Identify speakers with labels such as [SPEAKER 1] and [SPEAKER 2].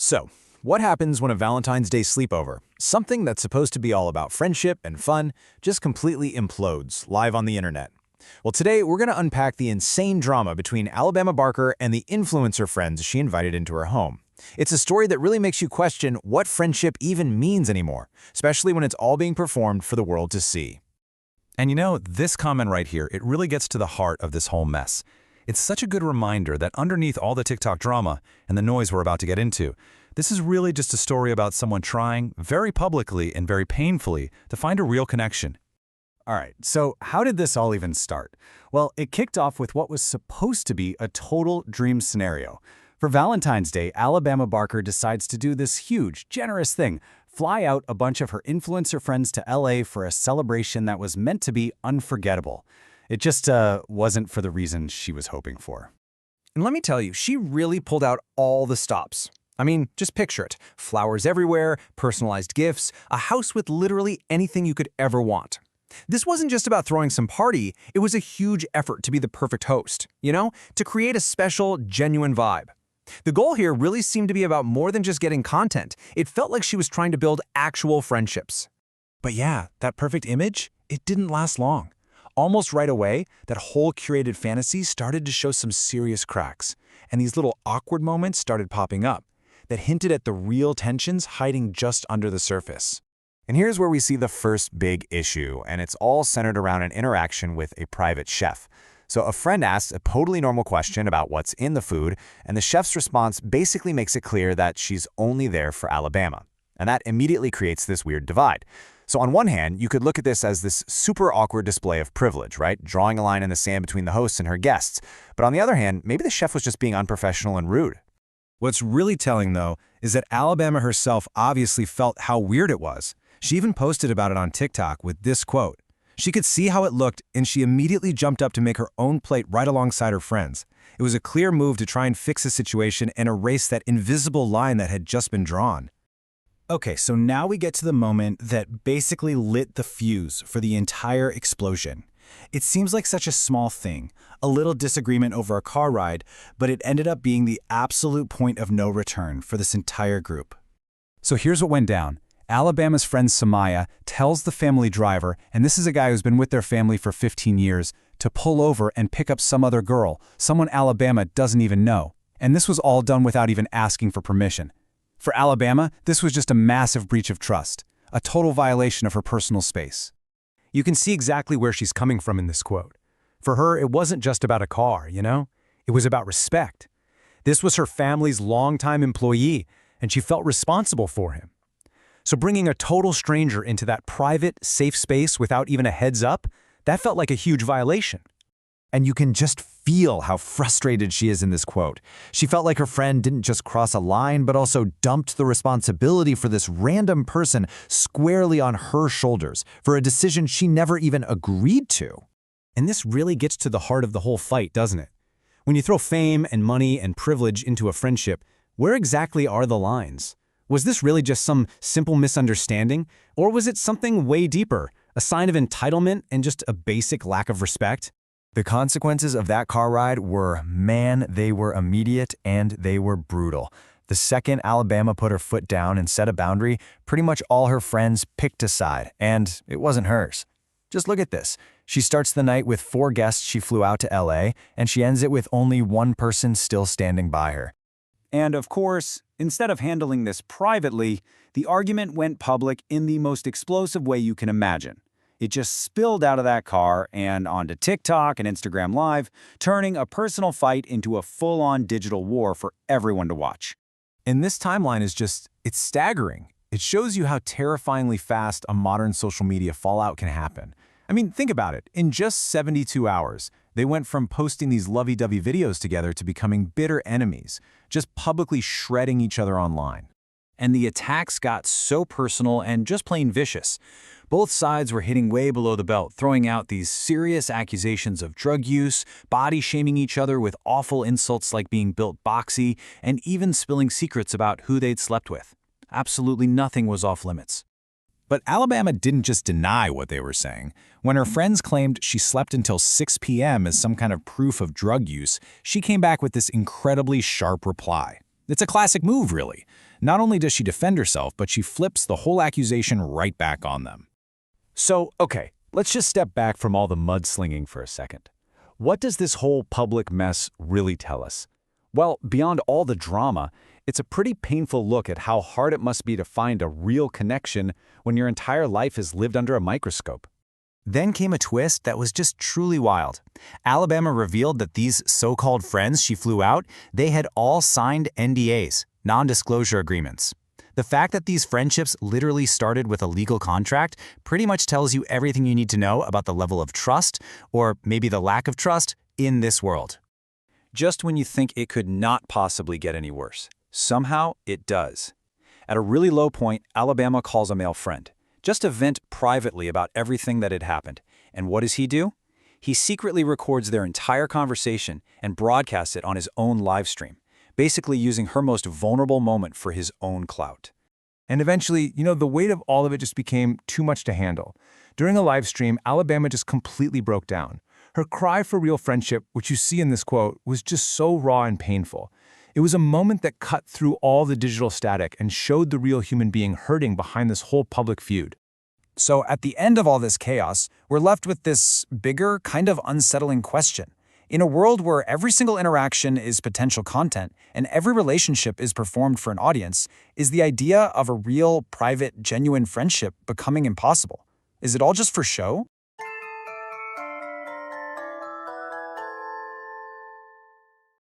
[SPEAKER 1] So, what happens when a Valentine's Day sleepover, something that's supposed to be all about friendship and fun, just completely implodes live on the internet? Well, today we're going to unpack the insane drama between Alabama Barker and the influencer friends she invited into her home. It's a story that really makes you question what friendship even means anymore, especially when it's all being performed for the world to see.
[SPEAKER 2] And you know, this comment right here, it really gets to the heart of this whole mess. It's such a good reminder that underneath all the TikTok drama and the noise we're about to get into, this is really just a story about someone trying, very publicly and very painfully, to find a real connection.
[SPEAKER 3] All right, so how did this all even start? Well, it kicked off with what was supposed to be a total dream scenario. For Valentine's Day, Alabama Barker decides to do this huge, generous thing, fly out a bunch of her influencer friends to LA for a celebration that was meant to be unforgettable. It just wasn't for the reason she was hoping for.
[SPEAKER 1] And let me tell you, she really pulled out all the stops. I mean, just picture it. Flowers everywhere, personalized gifts, a house with literally anything you could ever want. This wasn't just about throwing some party, it was a huge effort to be the perfect host, to create a special, genuine vibe. The goal here really seemed to be about more than just getting content. It felt like she was trying to build actual friendships.
[SPEAKER 2] But yeah, that perfect image, it didn't last long. Almost right away, that whole curated fantasy started to show some serious cracks, and these little awkward moments started popping up that hinted at the real tensions hiding just under the surface.
[SPEAKER 1] And here's where we see the first big issue, and it's all centered around an interaction with a private chef. So a friend asks a totally normal question about what's in the food, and the chef's response basically makes it clear that she's only there for Alabama. And that immediately creates this weird divide. So on one hand, you could look at this as this super awkward display of privilege, right? Drawing a line in the sand between the host and her guests. But on the other hand, maybe the chef was just being unprofessional and rude.
[SPEAKER 2] What's really telling, though, is that Alabama herself obviously felt how weird it was. She even posted about it on TikTok with this quote. She could see how it looked, and she immediately jumped up to make her own plate right alongside her friends. It was a clear move to try and fix the situation and erase that invisible line that had just been drawn.
[SPEAKER 3] Okay, so now we get to the moment that basically lit the fuse for the entire explosion. It seems like such a small thing, a little disagreement over a car ride, but it ended up being the absolute point of no return for this entire group. So here's what went down. Alabama's friend Somaya tells the family driver, and this is a guy who's been with their family for 15 years, to pull over and pick up some other girl, someone Alabama doesn't even know. And this was all done without even asking for permission. For Alabama, this was just a massive breach of trust, a total violation of her personal space.
[SPEAKER 1] You can see exactly where she's coming from in this quote. For her, it wasn't just about a car, It was about respect. This was her family's longtime employee, and she felt responsible for him. So bringing a total stranger into that private, safe space without even a heads up, that felt like a huge violation. And you can just feel how frustrated she is in this quote. She felt like her friend didn't just cross a line, but also dumped the responsibility for this random person squarely on her shoulders for a decision she never even agreed to. And this really gets to the heart of the whole fight, doesn't it? When you throw fame and money and privilege into a friendship, where exactly are the lines? Was this really just some simple misunderstanding, or was it something way deeper, a sign of entitlement and just a basic lack of respect? The consequences of that car ride were, man, they were immediate and they were brutal. The second Alabama put her foot down and set a boundary, pretty much all her friends picked a side, and it wasn't hers. Just look at this. She starts the night with 4 guests she flew out to LA, and she ends it with only one person still standing by her.
[SPEAKER 3] And of course, instead of handling this privately, the argument went public in the most explosive way you can imagine. It just spilled out of that car and onto TikTok and Instagram Live, turning a personal fight into a full-on digital war for everyone to watch.
[SPEAKER 1] And this timeline is it's staggering. It shows you how terrifyingly fast a modern social media fallout can happen. I mean, think about it. In just 72 hours, they went from posting these lovey-dovey videos together to becoming bitter enemies, just publicly shredding each other online.
[SPEAKER 3] And the attacks got so personal and just plain vicious. Both sides were hitting way below the belt, throwing out these serious accusations of drug use, body-shaming each other with awful insults like being built boxy, and even spilling secrets about who they'd slept with. Absolutely nothing was off limits.
[SPEAKER 2] But Alabama didn't just deny what they were saying. When her friends claimed she slept until 6 p.m. as some kind of proof of drug use, she came back with this incredibly sharp reply. It's a classic move, really. Not only does she defend herself, but she flips the whole accusation right back on them.
[SPEAKER 1] So, okay, let's just step back from all the mudslinging for a second. What does this whole public mess really tell us? Well, beyond all the drama, it's a pretty painful look at how hard it must be to find a real connection when your entire life is lived under a microscope.
[SPEAKER 2] Then came a twist that was just truly wild. Alabama revealed that these so-called friends she flew out, they had all signed NDAs, non-disclosure agreements. The fact that these friendships literally started with a legal contract pretty much tells you everything you need to know about the level of trust, or maybe the lack of trust, in this world.
[SPEAKER 1] Just when you think it could not possibly get any worse, somehow it does. At a really low point, Alabama calls a male friend, just to vent privately about everything that had happened. And what does he do? He secretly records their entire conversation and broadcasts it on his own live stream, basically using her most vulnerable moment for his own clout.
[SPEAKER 2] And eventually, the weight of all of it just became too much to handle. During a live stream, Alabama just completely broke down. Her cry for real friendship, which you see in this quote, was just so raw and painful. It was a moment that cut through all the digital static and showed the real human being hurting behind this whole public feud.
[SPEAKER 1] So at the end of all this chaos, we're left with this bigger, kind of unsettling question. In a world where every single interaction is potential content and every relationship is performed for an audience, is the idea of a real, private, genuine friendship becoming impossible? Is it all just for show?